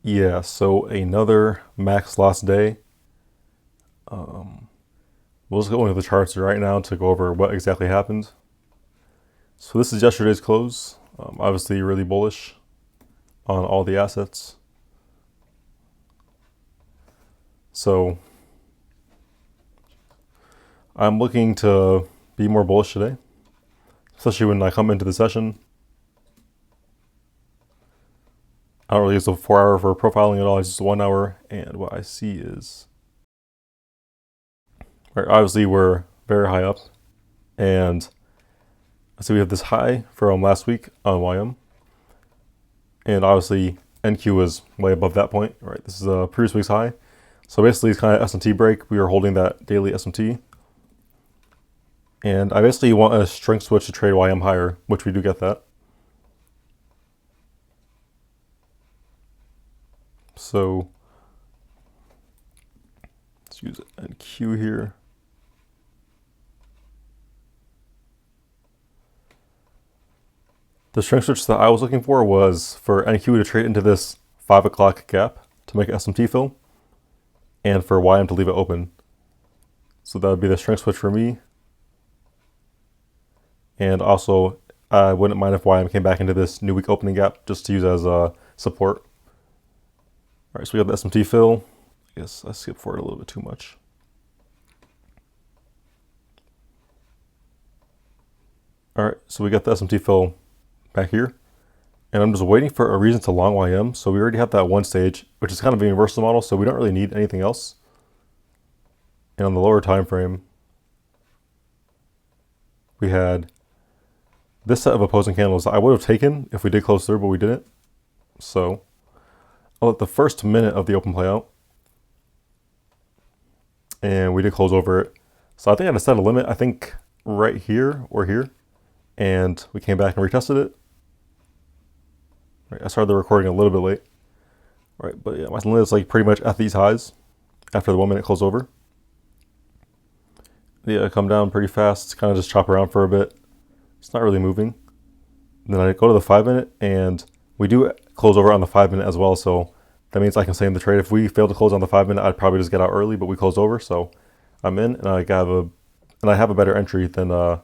Yeah, so another max loss day. We'll just go into the charts right now to go over what exactly happened. So this is yesterday's close. Obviously really bullish on all the assets. So I'm looking to be more bullish today, especially when I come into the session. I don't really use the 4 hour for profiling at all. It's just 1 hour, and what I see is, right, obviously we're very high up, and so we have this high from last week on YM, and obviously NQ is way above that point. Right, this is a previous week's high. So basically, it's kind of S&T break. We are holding that daily S&T, and I basically want a strength switch to trade YM higher, which we do get that. So let's use NQ here. The strength switch that I was looking for was for NQ to trade into this 5 o'clock gap to make SMT fill, and for YM to leave it open. So that would be the strength switch for me. And also, I wouldn't mind if YM came back into this new week opening gap just to use as a support. All right, so we got the SMT fill. I guess I skipped forward a little bit too much. All right, so we got the SMT fill back here. And I'm just waiting for a reason to long YM. So we already have that one stage, which is kind of a universal model, so we don't really need anything else. And on the lower time frame, we had this set of opposing candles I would have taken if we did close through, but we didn't. So I'll let the first minute of the open play out. And we did close over it. So I think I had to set a limit, I think right here or here. And we came back and retested it. Right, I started the recording a little bit late. Right, but yeah, my limit is like pretty much at these highs after the 1 minute close over. Yeah, come down pretty fast, kind of just chop around for a bit. It's not really moving. And then I go to the 5 minute, and we do close over on the 5 minute as well, so that means I can stay in the trade. If we fail to close on the 5 minute, I'd probably just get out early, but we closed over, so I'm in, and I have a better entry than I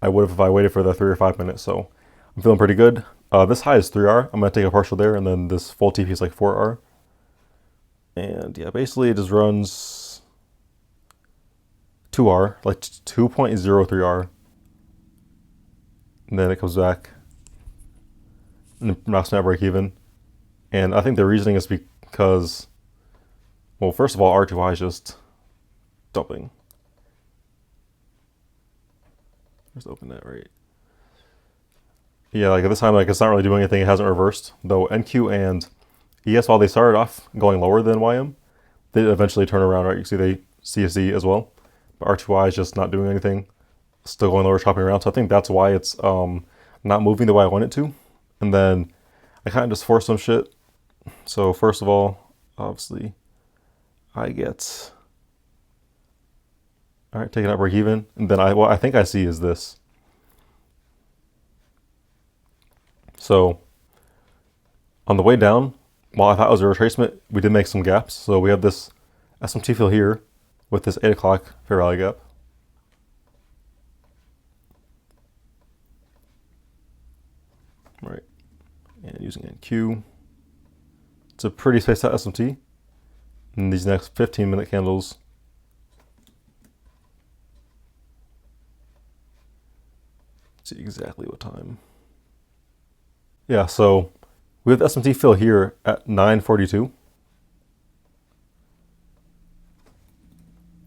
would have if I waited for the 3 or 5 minutes, so I'm feeling pretty good. This high is 3R. I'm going to take a partial there, and then this full TP is like 4R. And yeah, basically it just runs 2R, like 2.03R. And then it comes back and knocks me out break even. And I think the reasoning is because, well, first of all, R2I is just dumping. Let's open that right. Yeah, like at this time, like it's not really doing anything. It hasn't reversed, though NQ and ES, while they started off going lower than YM, they eventually turn around, right? You see they CSE as well, but R2I is just not doing anything, still going lower, chopping around. So I think that's why it's not moving the way I want it to. And then I kind of just forced some shit. So first of all, obviously, I get, all right, taking out break even, and then what I think I see is this. So on the way down, while I thought it was a retracement, we did make some gaps. So we have this SMT fill here with this 8 o'clock fair value gap. Right, and using NQ. It's a pretty spaced out SMT. And these next 15-minute candles, let's see exactly what time. Yeah, so we have the SMT fill here at 9:42.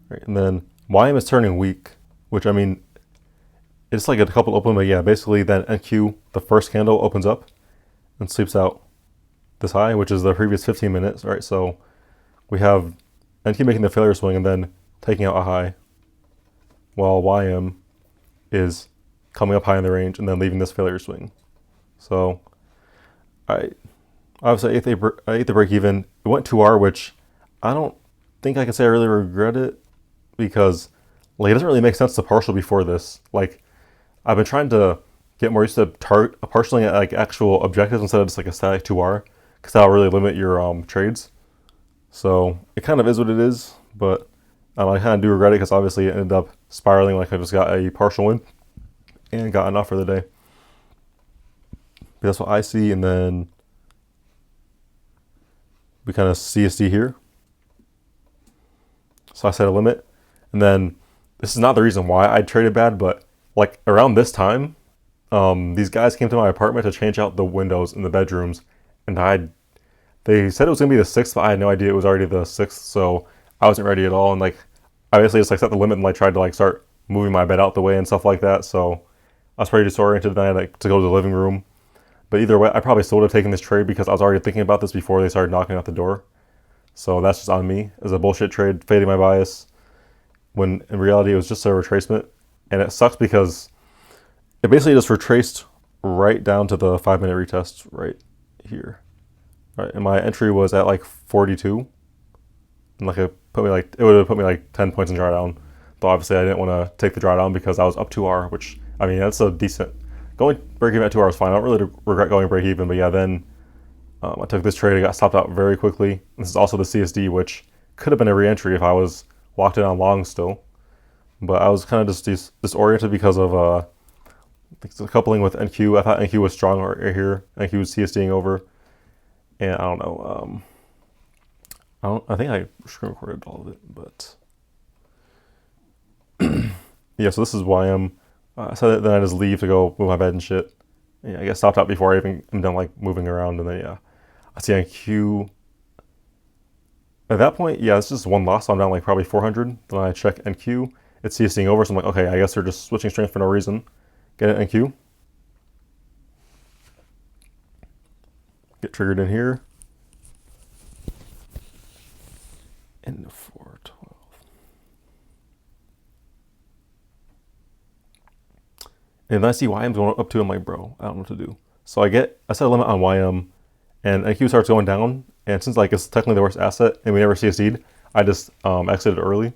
Right, and then YM is turning weak, which I mean, it's like a couple open, but yeah, basically then NQ, the first candle opens up and sweeps out this high, which is the previous 15 minutes, right? So we have NQ making the failure swing and then taking out a high, while YM is coming up high in the range and then leaving this failure swing. So obviously I ate the break even. It went 2R, which I don't think I can say I really regret it, because like it doesn't really make sense to partial before this. Like I've been trying to get more used to partialing at like actual objectives instead of just like a static 2R, because that'll really limit your trades. So it kind of is what it is, but I kind of do regret it because obviously it ended up spiraling. Like I just got a partial win and got enough for the day. But that's what I see, and then we kind of CSD here. So I set a limit, and then this is not the reason why I traded bad, but like around this time, these guys came to my apartment to change out the windows in the bedrooms, and they said it was gonna be the 6th, but I had no idea it was already the 6th, so I wasn't ready at all. And like I basically just like set the limit and like tried to like start moving my bed out the way and stuff like that. So I was pretty disoriented, then I had like to go to the living room. But either way, I probably still would have taken this trade because I was already thinking about this before they started knocking at the door. So that's just on me. It was a bullshit trade, fading my bias, when in reality it was just a retracement. And it sucks because it basically just retraced right down to the 5-minute retest right here. Right, and my entry was at like 42. And like it would have put me like 10 points in drawdown. But obviously I didn't want to take the drawdown because I was up 2R, which I mean that's a decent. Going break even at 2 hours fine. I don't really regret going break even, but yeah, then I took this trade. I got stopped out very quickly. This is also the CSD, which could have been a re-entry if I was locked in on long still. But I was kind of just disoriented because of the coupling with NQ. I thought NQ was strong right here. NQ was CSDing over, and I don't know. I think I screen recorded all of it, but yeah. So this is YM. I said that, then I just leave to go move my bed and shit. Yeah, I get stopped out before I even am done like moving around, and then yeah, I see NQ. At that point, yeah, it's just one loss, so I'm down like probably 400. Then I check NQ, it's CSing over, so I'm like, okay, I guess they're just switching strength for no reason. Get an NQ. Get triggered in here. And 412. And then I see YM's going up to, I'm like, bro, I don't know what to do. So I set a limit on YM, and NQ starts going down. And since like it's technically the worst asset, and we never CSD'd, I just exited early,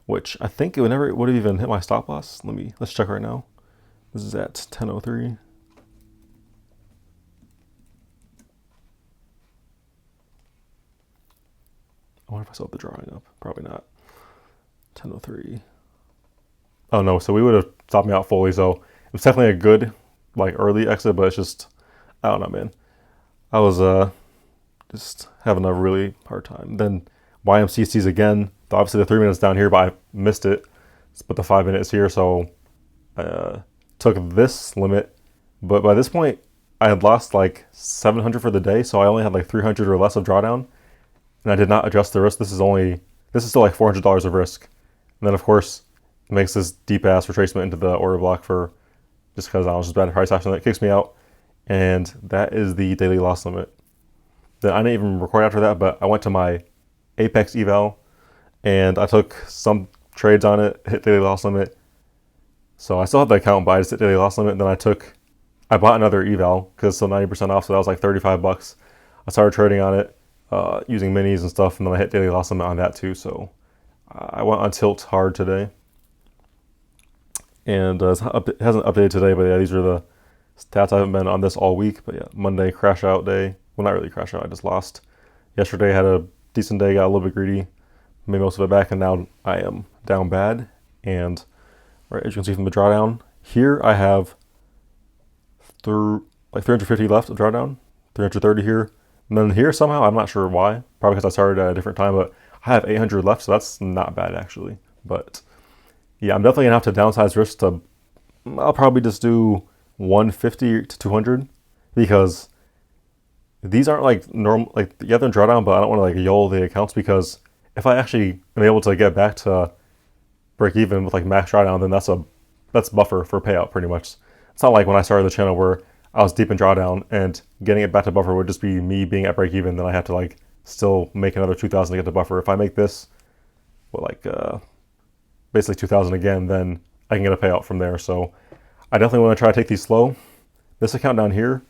which I think it would have even hit my stop loss. Let's check right now. This is at 10:03. I wonder if I still have the drawing up. Probably not. 10:03. Oh no, so we would have stopped me out fully. So it was definitely a good like early exit, but it's just, I don't know, man. I was just having a really hard time. Then YMCCs again. Obviously the 3 minutes down here, but I missed it. But the 5 minutes here, so I took this limit. But by this point, I had lost like 700 for the day, so I only had like 300 or less of drawdown. And I did not adjust the risk. This is still like $400 of risk. And then of course, it makes this deep ass retracement into the order block for just because I was just bad price action that kicks me out. And that is the daily loss limit. Then I didn't even record after that, but I went to my Apex eval and I took some trades on it, hit daily loss limit. So I still have the account, but I just hit daily loss limit. Then I bought another eval because it's still 90% off, so that was like $35. I started trading on it using minis and stuff, and then I hit daily loss limit on that too. So I went on tilt hard today. And it hasn't updated today, but yeah, these are the stats. I haven't been on this all week, but yeah, Monday crash out day. Well, not really crash out, I just lost. Yesterday had a decent day, got a little bit greedy, made most of it back, and now I am down bad. And right, as you can see from the drawdown, here I have like 350 left of drawdown, 330 here. And then here somehow, I'm not sure why, probably because I started at a different time, but I have 800 left, so that's not bad actually. But yeah, I'm definitely gonna have to downsize risk to, I'll probably just do 150 to 200 because these aren't like normal, like you have them drawdown, but I don't want to like YOLO the accounts because if I actually am able to get back to break even with like max drawdown, then that's buffer for payout pretty much. It's not like when I started the channel where I was deep in drawdown and getting it back to buffer would just be me being at break even, then I have to like still make another 2,000 to get to buffer. If I make this, well, like basically 2,000 again, then I can get a payout from there. So I definitely want to try to take these slow. This account down here,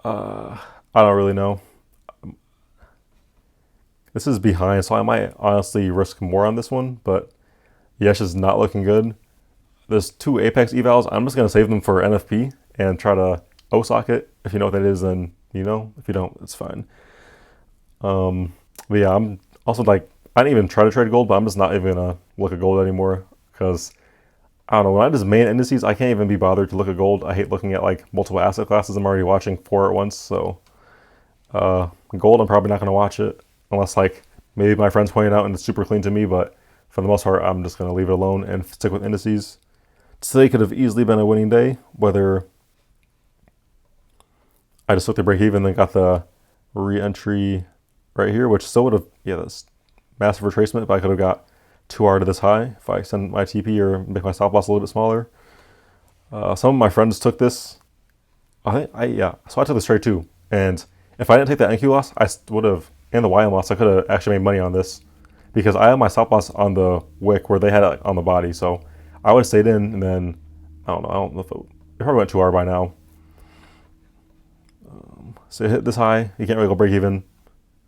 I don't really know. This is behind, so I might honestly risk more on this one, but yeah, it's just not looking good. There's 2 Apex evals. I'm just going to save them for NFP and try to OSOC it. If you know what that is, then you know. If you don't, it's fine. But yeah, I'm also like, I didn't even try to trade gold, but I'm just not even gonna look at gold anymore because I don't know. When I just main indices, I can't even be bothered to look at gold. I hate looking at like multiple asset classes. I'm already watching four at once, so gold, I'm probably not gonna watch it unless like maybe my friends point it out and it's super clean to me. But for the most part, I'm just gonna leave it alone and stick with indices. Today could have easily been a winning day, whether I just took the break even, then got the re-entry right here, which still would have, yeah, that's massive retracement, but I could have got 2R to this high if I extend my TP or make my stop loss a little bit smaller. Some of my friends took this. Yeah, so I took this trade too. And if I didn't take that NQ loss, I would have, and the YM loss, I could have actually made money on this because I had my stop loss on the wick where they had it on the body. So I would have stayed in, and then, I don't know if it probably went 2R by now. So it hit this high, you can't really go break even,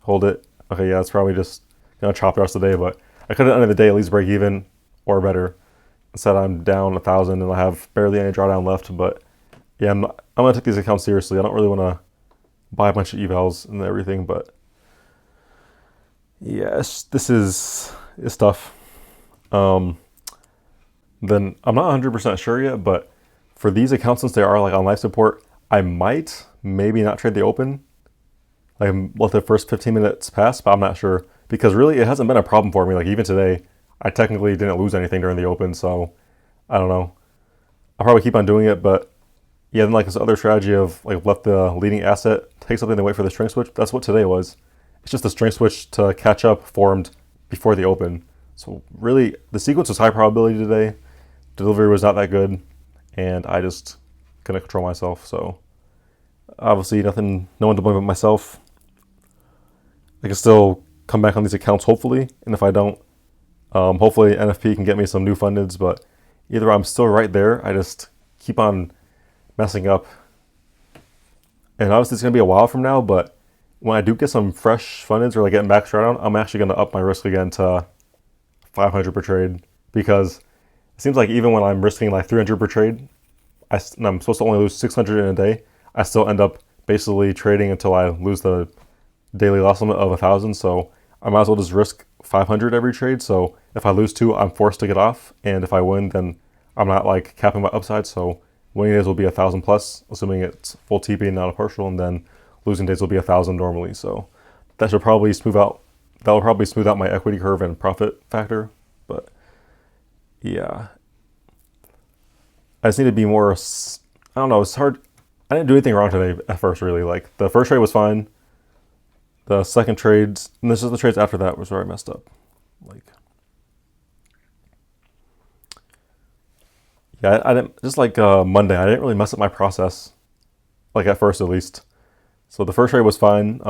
hold it. Okay, yeah, it's probably just gonna chop the rest of the day, but I could have ended the day at least break even or better. Instead, I'm down 1,000 and I have barely any drawdown left. But yeah, I'm gonna take these accounts seriously. I don't really want to buy a bunch of evals and everything, but yeah, this is tough. Then I'm not 100% sure yet, but for these accounts, since they are like on life support, I might maybe not trade the open. Like let the first 15 minutes pass, but I'm not sure because really it hasn't been a problem for me. Like even today, I technically didn't lose anything during the open, so I don't know. I'll probably keep on doing it, but yeah, then like this other strategy of like let the leading asset take something and wait for the string switch. That's what today was. It's just the string switch to catch up formed before the open. So really, the sequence was high probability today. Delivery was not that good, and I just couldn't control myself. So obviously, no one to blame but myself. I can still come back on these accounts hopefully, and if I don't, hopefully NFP can get me some new fundeds. But either I'm still right there, I just keep on messing up, and obviously it's gonna be a while from now. But when I do get some fresh fundeds or like getting back Drawdown, I'm actually gonna up my risk again to 500 per trade because it seems like even when I'm risking like 300 per trade, and I'm supposed to only lose 600 in a day, I still end up basically trading until I lose the daily loss limit of 1,000. So I might as well just risk 500 every trade. So if I lose two, I'm forced to get off, and if I win, then I'm not like capping my upside. So winning days will be 1,000 plus, assuming it's full TP and not a partial, and then losing days will be 1,000 normally. So that should probably smooth out. That will probably smooth out my equity curve and profit factor. But yeah, I just need to be more. I don't know. It's hard. I didn't do anything wrong today at first, really. Like the first trade was fine. The second trades, and this is the trades after that, was where I messed up. Like, yeah, I didn't, just like Monday, I didn't really mess up my process, like at first at least. So the first trade was fine.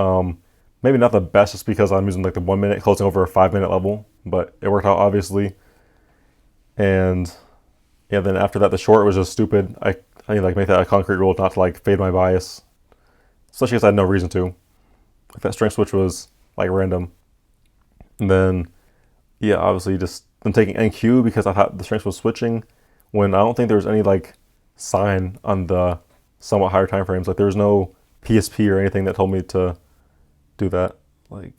Maybe not the best just because I'm using like the 1 minute closing over a 5 minute level, but it worked out obviously. And yeah, then after that, the short was just stupid. I need to like make that a concrete rule not to like fade my bias, especially because I had no reason to. Like that string switch was like random. And then, yeah, obviously just I'm taking NQ because I thought the strength was switching when I don't think there was any like sign on the somewhat higher time frames. Like there was no PSP or anything that told me to do that. Like,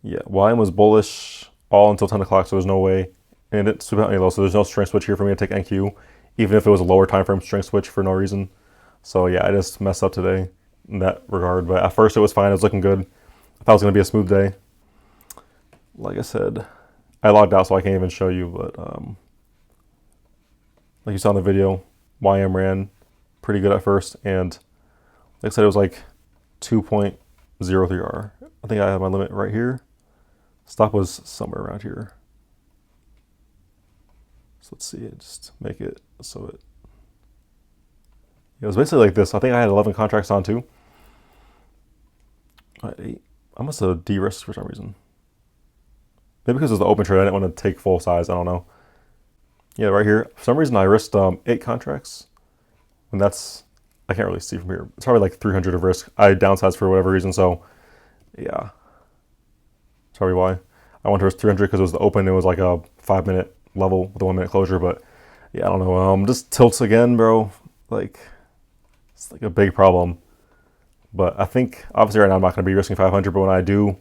yeah, YM was bullish all until 10 o'clock, so there's no way. And it didn't sweep out any low, so there's no string switch here for me to take NQ, even if it was a lower time frame string switch for no reason. So yeah, I just messed up today in that regard. But at first it was fine, it was looking good. I thought it was gonna be a smooth day. Like I said, I logged out so I can't even show you, but like you saw in the video, YM ran pretty good at first, and like I said, it was like 2.03R. I think I have my limit right here. Stop was somewhere around here. So let's see it, just make it so it was basically like this. I think I had 11 contracts on too. I had 8. I must have de-risked for some reason. Maybe because it was the open trade, I didn't want to take full size. I don't know. Yeah, right here. For some reason, I risked 8 contracts. And that's, I can't really see from here. It's probably like 300 of risk. I downsized for whatever reason. So, yeah. That's probably why. I wanted to risk 300 because it was the open. It was like a 5 minute level with a 1 minute closure. But yeah, I don't know. Just tilts again, bro. Like, it's like a big problem. But I think obviously right now I'm not going to be risking 500. But when I do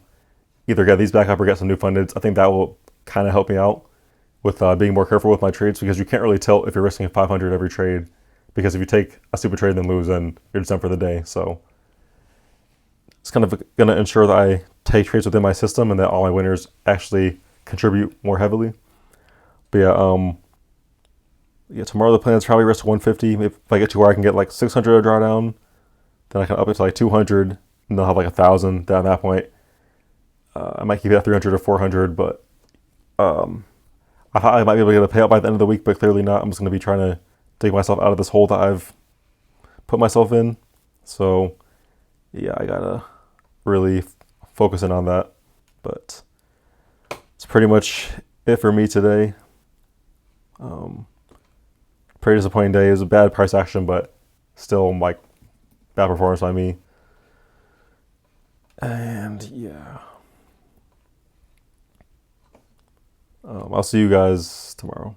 either get these back up or get some new fundeds, I think that will kind of help me out with being more careful with my trades, because you can't really tilt if you're risking 500 every trade, because if you take a stupid trade and then lose, then you're just done for the day. So it's kind of going to ensure that I take trades within my system and that all my winners actually contribute more heavily. But yeah, tomorrow the plan is probably risk 150. If I get to where I can get like 600 a drawdown, then I can up it to like 200, and they'll have like 1,000. Then at that point, I might keep it at 300 or 400, but I thought I might be able to get a payout by the end of the week, but clearly not. I'm just going to be trying to dig myself out of this hole that I've put myself in. So yeah, I gotta really focus in on that. But it's pretty much it for me today. Pretty disappointing day. It was a bad price action, but still like bad performance by me. And yeah, I'll see you guys tomorrow.